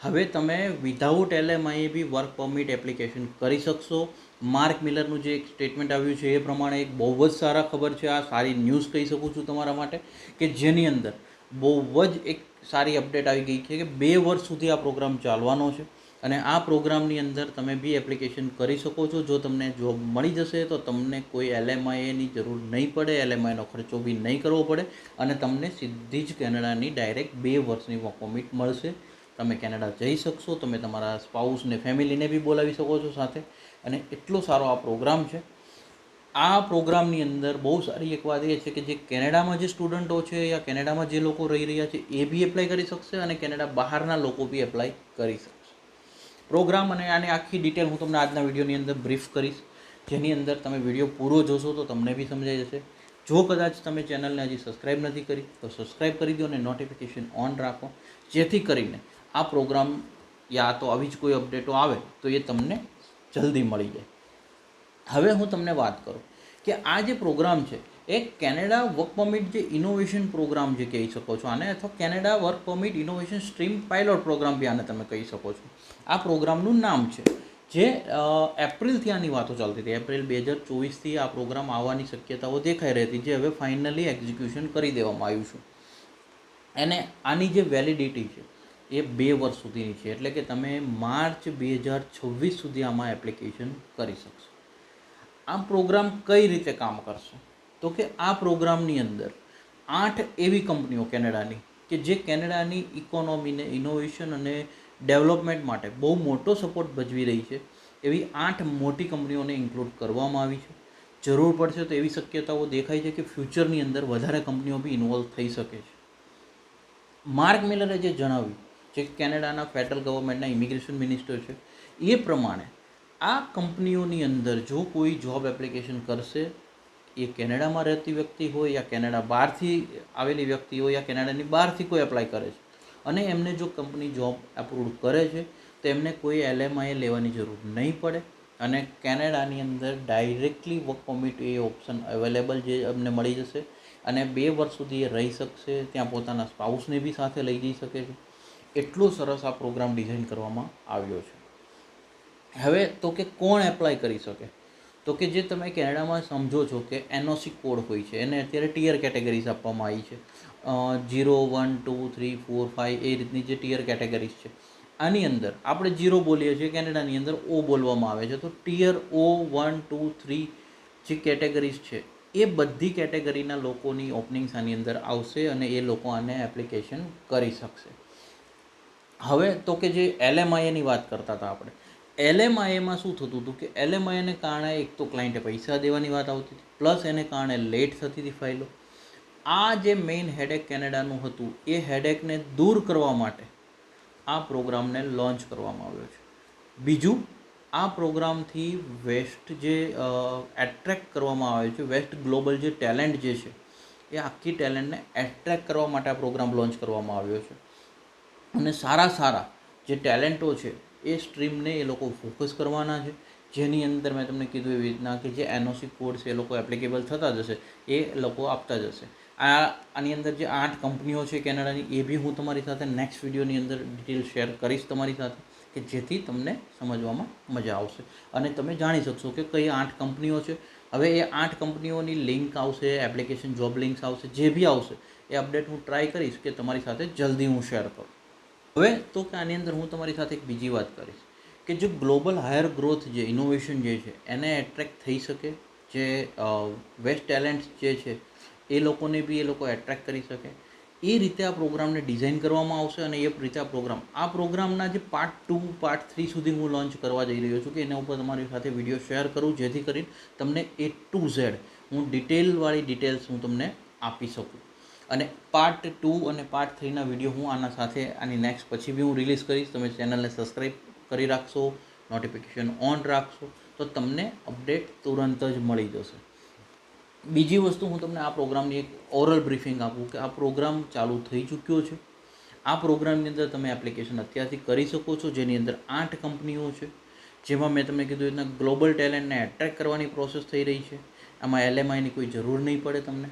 હવે તમે without LMIA બી work permit application કરી શકશો. માર્ક મિલરનું જે એક સ્ટેટમેન્ટ આવ્યું છે એ પ્રમાણે એક બહુ જ સારા ખબર છે, આ સારી ન્યૂઝ કહી શકું છું તમારા માટે, કે જેની અંદર બહુ જ એક સારી અપડેટ આવી ગઈ છે કે 2 વર્ષ સુધી આ પ્રોગ્રામ ચાલવાનો છે. અને આ પ્રોગ્રામની અંદર તમે બી એપ્લિકેશન કરી શકો છો. જો તમને જોબ મળી જશે તો તમને કોઈ LMIAની જરૂર નહીં પડે, LMIનો ખર્ચો બી નહીં કરવો પડે અને તમને સીધી જ કેનેડાની ડાયરેક્ટ 2 વર્ષની વર્ક પરમિટ મળશે. તમે કેનેડા જઈ શકશો, તમે તમારા સ્પાઉસને ફેમિલીને બી બોલાવી શકો છો સાથે. અને એટલો સારો આ પ્રોગ્રામ છે. આ પ્રોગ્રામની અંદર બહુ સારી એક વાત એ છે કે જે કેનેડામાં જે સ્ટુડન્ટો છે યા કેનેડામાં જે લોકો રહી રહ્યા છે એ બી એપ્લાય કરી શકશે અને કેનેડા બહારના લોકો બી એપ્લાય કરી શકશે. પ્રોગ્રામ અને આની આખી ડિટેલ હું તમને આજના વિડીયોની અંદર બ્રીફ કરીશ, જેની અંદર તમે વિડીયો પૂરો જોશો તો તમને બી સમજાઈ જશે. જો કદાચ તમે ચેનલને હજી સબસ્ક્રાઈબ નથી કરી તો સબસ્ક્રાઈબ કરી દો અને નોટિફિકેશન ઓન રાખો, જેથી કરીને આ પ્રોગ્રામ યા તો આવી જ કોઈ અપડેટો આવે તો એ તમને જલ્દી મળી જાય. હવે હું તમને વાત કરું કે આ જે પ્રોગ્રામ છે એ કેનેડા વર્ક પરમિટ જે ઇનોવેશન પ્રોગ્રામ જે કહી શકો છો આને, અથવા Canada work permit innovation stream pilot program બી આને તમે કહી શકો છો. આ પ્રોગ્રામનું નામ છે, જે એપ્રિલથી આની વાતો ચાલતી હતી. એપ્રિલ 2024થી આ પ્રોગ્રામ આવવાની શક્યતાઓ દેખાઈ રહી હતી, જે હવે ફાઇનલી એક્ઝિક્યુશન કરી દેવામાં આવ્યું છે. અને આની જે વેલિડિટી છે એ 2 વર્ષ સુધીની છે, એટલે કે તમે માર્ચ 2026 સુધી આમાં એપ્લિકેશન કરી શકશો. આ પ્રોગ્રામ કઈ રીતે કામ કરશે તો કે આ પ્રોગ્રામની અંદર 8 એવી કંપનીઓ કેનેડાની કે જે કેનેડાની ઇકોનોમીને ઇનોવેશન અને ડેવલપમેન્ટ માટે બહુ મોટો સપોર્ટ ભજવી રહી છે, એવી 8 મોટી કંપનીઓને ઇન્ક્લુડ કરવામાં આવી છે. જરૂર પડશે તો એવી શક્યતાઓ દેખાય છે કે ફ્યુચરની અંદર વધારે કંપનીઓ બી ઇન્વોલ્વ થઈ શકે છે. માર્ક મિલરે જે જણાવ્યું, જે કેનેડાના ફેડરલ ગવર્મેન્ટના ઇમિગ્રેશન મિનિસ્ટર છે, એ પ્રમાણે આ કંપનીઓની અંદર જો કોઈ જોબ એપ્લિકેશન કરશે, એ કેનેડામાં રહેતી વ્યક્તિ હોય યા કેનેડા બહારથી આવેલી વ્યક્તિ હોય યા કેનેડાની બહારથી કોઈ એપ્લાય કરે છે અને એમને જો કંપની જોબ એપ્રુવ કરે છે તો એમને કોઈ LMIA લેવાની જરૂર નહીં પડે અને કેનેડાની અંદર ડાયરેક્ટલી વર્ક પરમિટ એ ઓપ્શન અવેલેબલ જે અમને મળી જશે અને 2 વર્ષ સુધી એ રહી શકશે, ત્યાં પોતાના સ્પાઉસને બી સાથે લઈ જઈ શકે છે. એટલો સરસ આ પ્રોગ્રામ ડિઝાઇન કરવામાં આવ્યો છે. હવે તો કે કોણ એપ્લાય કરી શકે, તો કે જે તમે કેનેડામાં સમજો છો કે NOC કોડ હોય છે, એને અત્યારે ટિયર કેટેગરીઝ આપવામાં આવી છે, 0, 1, 2, 3, 4, 5 એ રીતની જે ટિયર કેટેગરીઝ છે. આની અંદર આપણે 0 બોલીએ છીએ, કેનેડાની અંદર O બોલવામાં આવે છે. તો ટિયર O 1, 2, 3 જે કેટેગરીઝ છે એ બધી કેટેગરીના લોકોની ઓપનિંગ્સ આની અંદર આવશે અને એ લોકો આને એપ્લિકેશન કરી શકશે. હવે તો કે જે LMIAની વાત કરતા હતા આપણે, LMIAમાં શું થતું હતું કે LMIAને કારણે એક તો ક્લાયન્ટે પૈસા દેવાની વાત આવતી હતી, પ્લસ એને કારણે લેટ થતી હતી ફાઇલો. આ જે મેઇન હેડેક કેનેડાનું હતું એ હેડેકને દૂર કરવા માટે આ પ્રોગ્રામને લોન્ચ કરવામાં આવ્યો છે. બીજું, આ પ્રોગ્રામથી વેસ્ટ જે એટ્રેક્ટ કરવામાં આવે છે, વેસ્ટ ગ્લોબલ જે ટેલેન્ટ જે છે એ આખી ટેલેન્ટને એટ્રેક્ટ કરવા માટે આ પ્રોગ્રામ લોન્ચ કરવામાં આવ્યો છે. અને સારા જે ટેલેન્ટો છે એ સ્ટ્રીમને એ લોકો ફોકસ કરવાના છે, જેની અંદર મેં તમને કીધું એવી રીતના કે જે NOC કોડ છે એ લોકો એપ્લિકેબલ થતા જશે, એ લોકો આપતા જશે. આની અંદર જે 8 કંપનીઓ છે કેનેડાની, એ બી હું તમારી સાથે નેક્સ્ટ વિડીયોની અંદર ડિટેલ શેર કરીશ તમારી સાથે, કે જેથી તમને સમજવામાં મજા આવશે અને તમે જાણી શકશો કે કઈ 8 કંપનીઓ છે. હવે એ 8 કંપનીઓની લિંક આવશે, એપ્લિકેશન જોબ લિંક્સ આવશે, જે બી આવશે એ અપડેટ હું ટ્રાય કરીશ કે તમારી સાથે જલ્દી હું શેર કરું. હવે તો કે આની અંદર હું તમારી સાથે એક બીજી વાત કરીશ કે જે ગ્લોબલ હાયર ગ્રોથ જે ઇનોવેશન જે છે એને એટ્રેક્ટ થઈ શકે, જે વેસ્ટ ટેલેન્ટ્સ જે છે એ લોકોને બી એ લોકો એટ્રેક્ટ કરી શકે, એ રીતે આ પ્રોગ્રામને ડિઝાઇન કરવામાં આવશે. અને એ રીતે આ પ્રોગ્રામના જે પાર્ટ 2, પાર્ટ 3 સુધી હું લોન્ચ કરવા જઈ રહ્યો છું કે એના ઉપર તમારી સાથે વિડીયો શેર કરું, જેથી કરીને તમને A to Z હું ડિટેલ્સ હું તમને આપી શકું. અને પાર્ટ 2 અને પાર્ટ 3ના વિડીયો હું આના સાથે આની નેક્સ્ટ પછી બી હું રિલીઝ કરીશ. તમે ચેનલને સબસ્ક્રાઈબ કરી રાખશો, નોટિફિકેશન ઓન રાખશો તો તમને અપડેટ તુરંત જ મળી જશે. બીજી વસ્તુ હું તમને આ પ્રોગ્રામની એક ઓરલ બ્રીફિંગ આપું કે આ પ્રોગ્રામ ચાલુ થઈ ચૂક્યો છે. આ પ્રોગ્રામની અંદર તમે એપ્લિકેશન અત્યારથી કરી શકો છો, જેની અંદર 8 કંપનીઓ છે, જેમાં મેં તમને કીધું એટલા ગ્લોબલ ટેલેન્ટને એટ્રેક્ટ કરવાની પ્રોસેસ થઈ રહી છે. આમાં LMIની કોઈ જરૂર નહીં પડે તમને,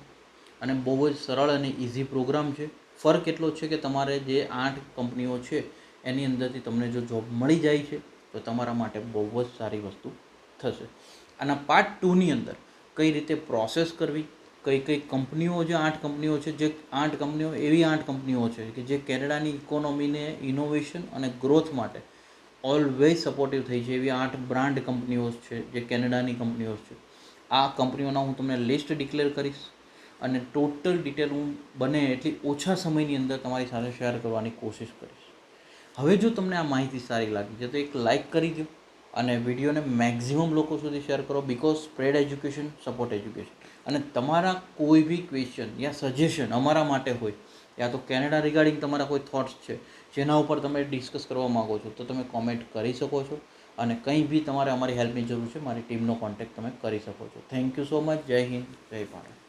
અને બહુ જ સરળ અને ઇઝી પ્રોગ્રામ છે. ફરક એટલો જ છે કે તમારે જે 8 કંપનીઓ છે એની અંદરથી તમને જો જોબ મળી જાય છે તો તમારા માટે બહુ જ સારી વસ્તુ થશે. આના પાર્ટ 2ની અંદર કઈ રીતે પ્રોસેસ કરવી, કઈ કઈ કંપનીઓ, જે 8 કંપનીઓ છે, જે 8 કંપનીઓ એવી 8 કંપનીઓ છે કે જે કેનેડાની ઇકોનોમીને ઇનોવેશન અને ગ્રોથ માટે ઓલવેઝ સપોર્ટિવ થઈ છે, એવી 8 બ્રાન્ડ કંપનીઓ છે જે કેનેડાની કંપનીઓ છે. આ કંપનીઓના હું તમને લિસ્ટ ડિક્લેર કરીશ અને ટોટલ ડિટેલ હું બને એટલી ઓછા સમયની અંદર તમારી સાથે શેર કરવાની કોશિશ કરીશ. હવે જો તમને આ માહિતી સારી લાગી છે તો એક લાઇક કરી દો અને વિડીયોને મેક્ઝિમમ લોકો સુધી શેર કરો, because spread education support education. અને તમારા કોઈ બી ક્વેશ્ચન યા સજેશન અમારા માટે હોય, યા તો કેનેડા રિગાર્ડિંગ તમારા કોઈ થોટ્સ છે જેના ઉપર તમે ડિસ્કસ કરવા માગો છો, તો તમે કોમેન્ટ કરી શકો છો. અને કંઈ બી તમારે અમારી હેલ્પની જરૂર છે, મારી ટીમનો કોન્ટેક્ટ તમે કરી શકો છો. Thank you so much. જય હિન્દ, જય ભારત.